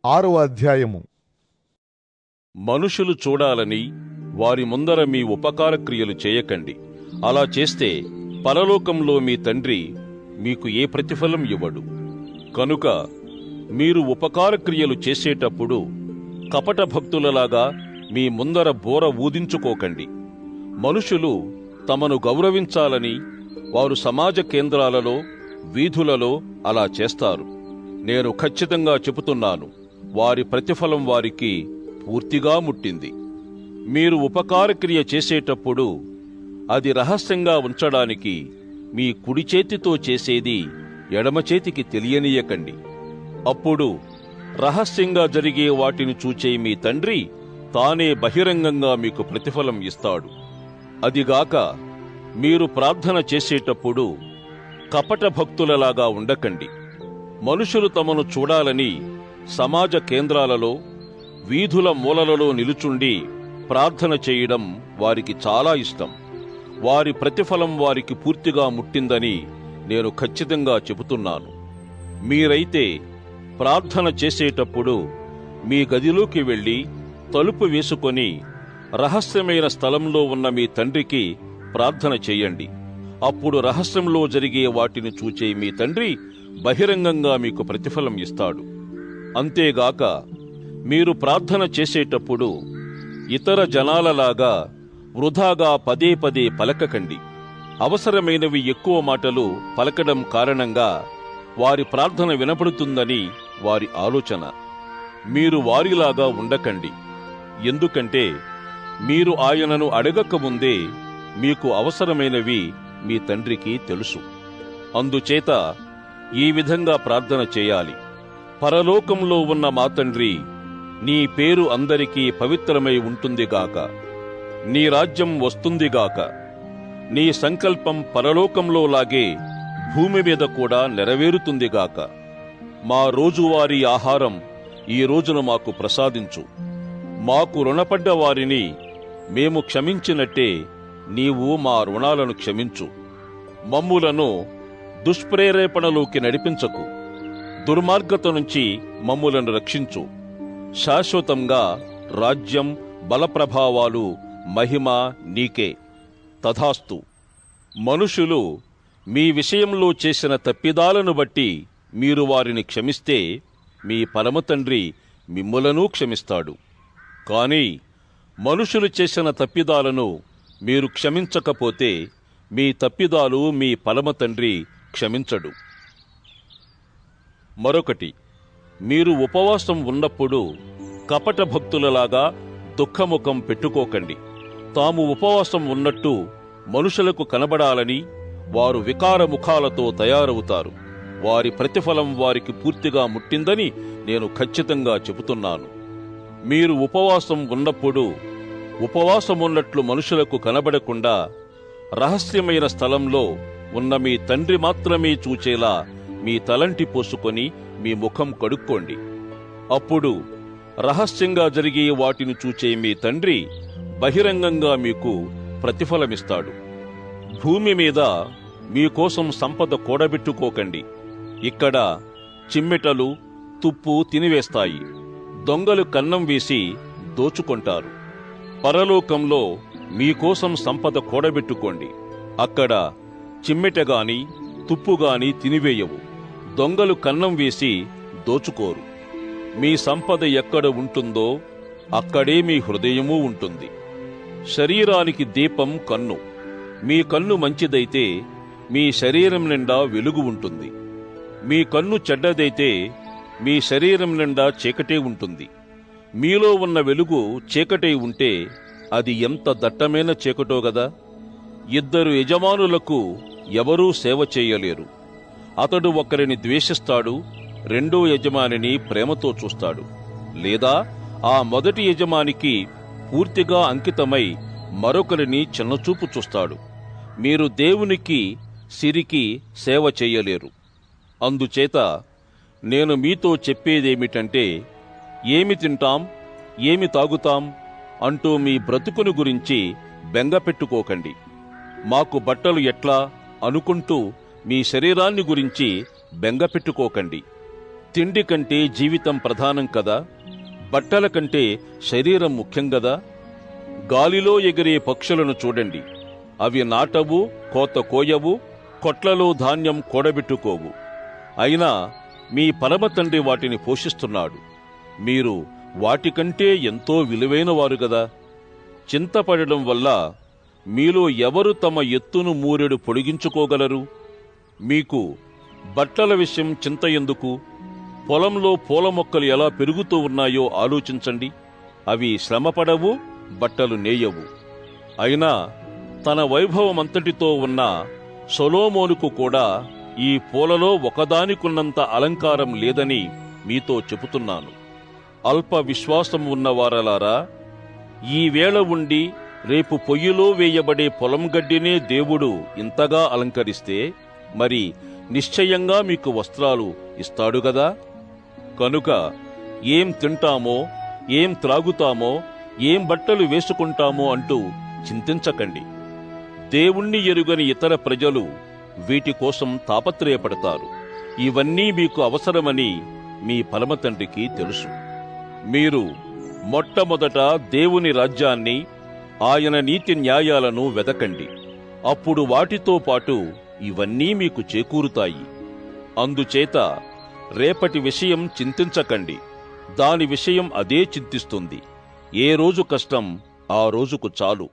6వ అధ్యాయము. మనుషులు చూడాలని వారి ముందర మీ ఉపకార క్రియలు చేయకండి. అలా చేస్తే పరలోకంలో మీ తండ్రి మీకు ఏ ప్రతిఫలం ఇవ్వడు. కనుక మీరు ఉపకార క్రియలు చేసేటప్పుడు కపట భక్తులలాగా మీ ముందర బోర ఊదించుకోకండి. మనుషులు తమను గౌరవించాలని వారు సమాజ కేంద్రాలలో, వీధులలో అలా చేస్తారు. నేను ఖచ్చితంగా చెబుతున్నాను, వారి ప్రతిఫలం వారికి పూర్తిగా ముట్టింది. మీరు ఉపకార క్రియ చేసేటప్పుడు అది రహస్యంగా ఉంచడానికి మీ కుడి చేతితో చేసేది ఎడమ చేతికి తెలియనీయకండి. అప్పుడు రహస్యంగా జరిగే వాటిని చూచే మీ తండ్రి తానే బహిరంగంగా మీకు ప్రతిఫలం ఇస్తాడు. అదిగాక మీరు ప్రార్థన చేసేటప్పుడు కపట భక్తులలాగా ఉండకండి. మనుషులు తమను చూడాలని సమాజ కేంద్రాలలో, వీధుల మూలలలో నిలుచుండి ప్రార్థన చేయడం వారికి చాలా ఇష్టం. వారి ప్రతిఫలం వారికి పూర్తిగా ముట్టిందని నేను ఖచ్చితంగా చెబుతున్నాను. మీరైతే ప్రార్థన చేసేటప్పుడు మీ గదిలోకి వెళ్లి తలుపు వేసుకొని రహస్యమైన స్థలంలో ఉన్న మీ తండ్రికి ప్రార్థన చేయండి. అప్పుడు రహస్యంలో జరిగే వాటిని చూచే మీ తండ్రి బహిరంగంగా మీకు ప్రతిఫలం ఇస్తాడు. అంతేగాక మీరు ప్రార్థన చేసేటప్పుడు ఇతర జనాలలాగా వృధాగా పదే పదే పలకకండి. అవసరమైనవి ఎక్కువ మాటలు పలకడం కారణంగా వారి ప్రార్థన వినపడుతుందని వారి ఆలోచన. మీరు వారిలాగా ఉండకండి. ఎందుకంటే మీరు ఆయనను అడగకముందే మీకు అవసరమైనవి మీ తండ్రికి తెలుసు. అందుచేత ఈ విధంగా ప్రార్థన చేయాలి: పరలోకంలో ఉన్న మా తండ్రి, నీ పేరు అందరికీ పవిత్రమై ఉంటుందిగాక. నీ రాజ్యం వస్తుందిగాక. నీ సంకల్పం పరలోకంలో లాగే భూమి మీద కూడా నెరవేరుతుందిగాక. మా రోజువారీ ఆహారం ఈ రోజున మాకు ప్రసాదించు. మాకు రుణపడ్డ వారిని మేము క్షమించినట్టే నీవు మా రుణాలను క్షమించు. మమ్ములను దుష్ప్రేరేపణలోకి నడిపించకు. దుర్మార్గత నుంచి మమ్ములను రక్షించు. శాశ్వతంగా రాజ్యం, బలప్రభావాలు, మహిమ నీకే. తథాస్తు. మనుషులు మీ విషయంలో చేసిన తప్పిదాలను బట్టి మీరు వారిని క్షమిస్తే మీ పరమతండ్రి మిమ్ములను క్షమిస్తాడు. కాని మనుషులు చేసిన తప్పిదాలను మీరు క్షమించకపోతే మీ తప్పిదాలు మీ పరమతండ్రి క్షమించడు. మరొకటి, మీరు ఉపవాసం ఉన్నప్పుడు కపట భక్తులలాగా దుఃఖముఖం పెట్టుకోకండి. తాము ఉపవాసం ఉన్నట్టు మనుషులకు కనబడాలని వారు వికార ముఖాలతో తయారవుతారు. వారి ప్రతిఫలం వారికి పూర్తిగా ముట్టిందని నేను ఖచ్చితంగా చెబుతున్నాను. మీరు ఉపవాసం ఉన్నప్పుడు ఉపవాసమున్నట్లు మనుషులకు కనబడకుండా రహస్యమైన స్థలంలో ఉన్న మీ తండ్రి మాత్రమే చూచేలా మీ తలంటి పోసుకొని మీ ముఖం కడుక్కోండి. అప్పుడు రహస్యంగా జరిగే వాటిని చూచే మీ తండ్రి బహిరంగంగా మీకు ప్రతిఫలమిస్తాడు. భూమి మీద మీకోసం సంపద కూడబెట్టుకోకండి. ఇక్కడ చిమ్మెటలు, తుప్పు తినివేస్తాయి. దొంగలు కన్నం వేసి దోచుకొంటారు. పరలోకంలో మీకోసం సంపద కూడబెట్టుకోండి. అక్కడ చిమ్మెటగాని, తుప్పుగాని తినివేయవు. దొంగలు కన్నం వేసి దోచుకోరు. మీ సంపద ఎక్కడ ఉంటుందో అక్కడే మీ హృదయమూ ఉంటుంది. శరీరానికి దీపం కన్ను. మీ కన్ను మంచిదైతే మీ శరీరం నిండా వెలుగు ఉంటుంది. మీ కన్ను చెడ్డదైతే మీ శరీరం నిండా చీకటే ఉంటుంది. మీలో ఉన్న వెలుగు చీకటే ఉంటే అది ఎంత దట్టమైన చీకటో గదా. ఇద్దరు యజమానులకు ఎవరూ సేవ చేయలేరు. అతడు ఒకరిని ద్వేషిస్తాడు, రెండో యజమానిని ప్రేమతో చూస్తాడు. లేదా ఆ మొదటి యజమానికి పూర్తిగా అంకితమై మరొకరిని చిన్నచూపు చూస్తాడు. మీరు దేవునికి, సిరికి సేవ చెయ్యలేరు. అందుచేత నేను మీతో చెప్పేదేమిటంటే, ఏమి తింటాం, ఏమి తాగుతాం అంటూ మీ బ్రతుకుని గురించి బెంగపెట్టుకోకండి. మాకు బట్టలు ఎట్లా అనుకుంటూ మీ శరీరాన్ని గురించి బెంగపెట్టుకోకండి. తిండి కంటే జీవితం ప్రధానం కదా, బట్టల కంటే శరీరం ముఖ్యం గదా. గాలిలో ఎగిరే పక్షులను చూడండి. అవి నాటవు, కోత కోయవు, కొట్లలో ధాన్యం కూడబెట్టుకోవు. అయినా మీ పరమ తండ్రి వాటిని పోషిస్తున్నాడు. మీరు వాటికంటే ఎంతో విలువైన వారు గదా. చింతపడడం వల్ల మీలో ఎవరు తమ ఎత్తును మూరెడు పొడిగించుకోగలరు? మీకు బట్టల విషయం చింత ఎందుకు? పొలంలో పూల మొక్కలు ఎలా పెరుగుతూ ఉన్నాయో ఆలోచించండి. అవి శ్రమపడవు, బట్టలు నేయవు. అయినా తన వైభవమంతటితో ఉన్న సొలొమోనుకు కూడా ఈ పూలలో ఒకదానికున్నంత అలంకారం లేదని మీతో చెబుతున్నాను. అల్ప విశ్వాసం ఉన్నవారలారా, ఈ వేళ ఉండి రేపు పొయ్యిలో వేయబడే పొలం గడ్డినే దేవుడు ఇంతగా అలంకరిస్తే మరి నిశ్చయంగా మీకు వస్త్రాలు ఇస్తాడు గదా. కనుక ఏం తింటామో, ఏం త్రాగుతామో, ఏం బట్టలు వేసుకుంటామో అంటూ చింతించకండి. దేవుణ్ణి ఎరుగని ఇతర ప్రజలు వీటి కోసం తాపత్రయపడతారు. ఇవన్నీ మీకు అవసరమని మీ పరమతండ్రికి తెలుసు. మీరు మొట్టమొదట దేవుని రాజ్యాన్ని, ఆయన నీతి న్యాయాలను వెదకండి. అప్పుడు వాటితో పాటు ఇవన్నీ మీకు చేకూరుతాయి. అందుచేత రేపటి విషయం చింతించకండి. దాని విషయం అదే చింతిస్తుంది. ఏ రోజు కష్టం ఆ రోజుకు చాలు.